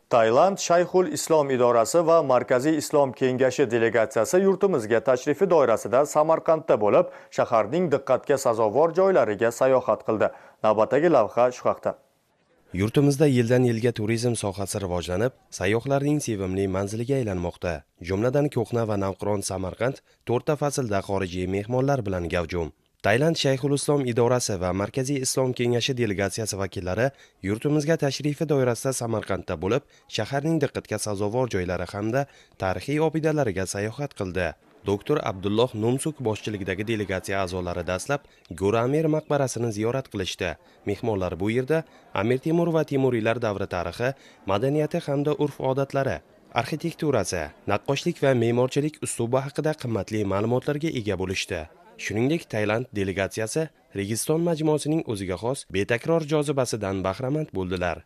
Tailand Shayxul Islom idorasi va Markaziy Islom kengashi delegatsiyasi yurtimizga tashrifi doirasida Samarqandda bo'lib, shaharning diqqatga sazovor joylariga sayohat qildi. Navbatdagi lavha shu haqda. Yurtimizda yildan-yilga turizm sohasi rivojlanib, sayyohlarning sevimli manziliga aylanmoqda. Jumladan ko'hna va navqiron Samarqand 4 ta faslda xorijiy mehmonlar bilan gavjum. Tailand Shayxul Islom idorasi va Markaziy Islom kengashi delegatsiyasi vakillari yurtimizga tashrifi doirasida Samarqandda bo'lib, shaharning diqqatga sazovor joylari hamda tarixiy obidalariga sayohat qildi. Doktor Abdulloh Numsuk boshchiligidagi delegatsiya a'zolari dastlab Go'ramir maqbarasini ziyorat qilishdi. Mehmonlar bu yerda Amir Temur va Temuriylar davri tarixi, madaniyati hamda urf-odatlari, arxitekturasi, naqqoshlik va me'morchilik uslubi haqida qimmatli ma'lumotlarga ega bo'lishdi. Shuningdek, Tailand delegatsiyasi Registon majmuasining o'ziga xos betakror jozibasidan bahramand bo'ldilar.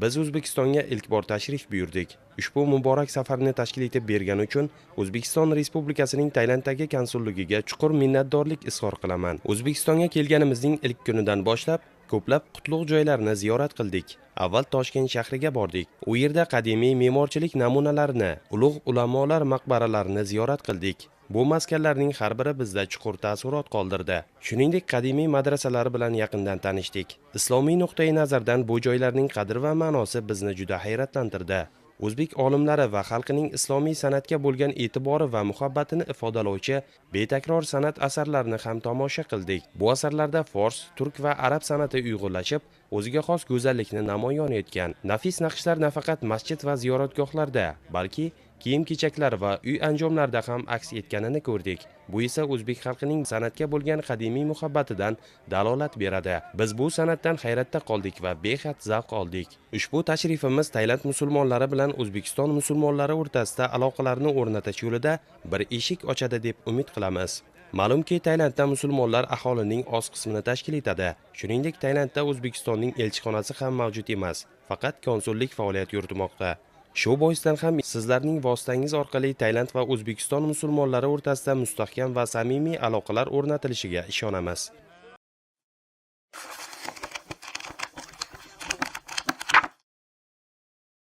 Biz O'zbekistonga ilk bor tashrif buyurdik. Ushbu muborak safarni tashkil etib bergani uchun O'zbekiston Respublikasining Tailanddagi konsulligiga chuqur minnatdorlik izhor qilaman. O'zbekistonga kelganimizning ilk kunidan boshlab ko'plab qutlug' joylarni ziyorat qildik. Avval Toshkent shahriga bordik. U yerda qadimiy me'morchilik namunalarini, ulug' ulamolar maqbaralarini ziyorat qildik. Bu maskanlarning har biri bizda chuqur taassurot qoldirdi. Shuningdek, qadimiy madrasalar bilan yaqindan tanishdik. Islomiy nuqtai nazardan bu joylarning qadr va ma'nosi bizni juda hayratlantirdi. O'zbek olimlari va xalqining islomiy san'atga bo'lgan e'tibori va muhabbatini ifodalovchi betakror san'at asarlarini ham tomosha qildik. Bu asarlarda fors, turk va arab san'ati uyg'unlashib, o'ziga xos go'zallikni namoyon etgan. Nafis naqshlar nafaqat masjid va ziyoratgohlarda, balki kiyim-kechaklar va uy anjomlarda ham aks etganini ko'rdik. Bu esa o'zbek xalqining san'atga bo'lgan qadimiy muhabbatidan dalolat beradi. Biz bu san'atdan hayratda qoldik va behad zavq oldik. Ushbu tashrifimiz Tailand musulmonlari bilan O'zbekiston musulmonlari o'rtasida aloqalarni o'rnatish yo'lida bir eshik ochadi deb umid qilamiz. Ma'lumki, Tailandda musulmonlar aholining oz qismini tashkil etadi. Shuningdek, Tailandda O'zbekistonning elchixonasi ham mavjud emas, faqat konsullik faoliyat yuritmoqda. Shu boisdan ham sizlarning vositangiz orqali Tailand va O'zbekiston musulmonlari o'rtasida mustahkam va samimiy aloqalar o'rnatilishiga ishonamiz.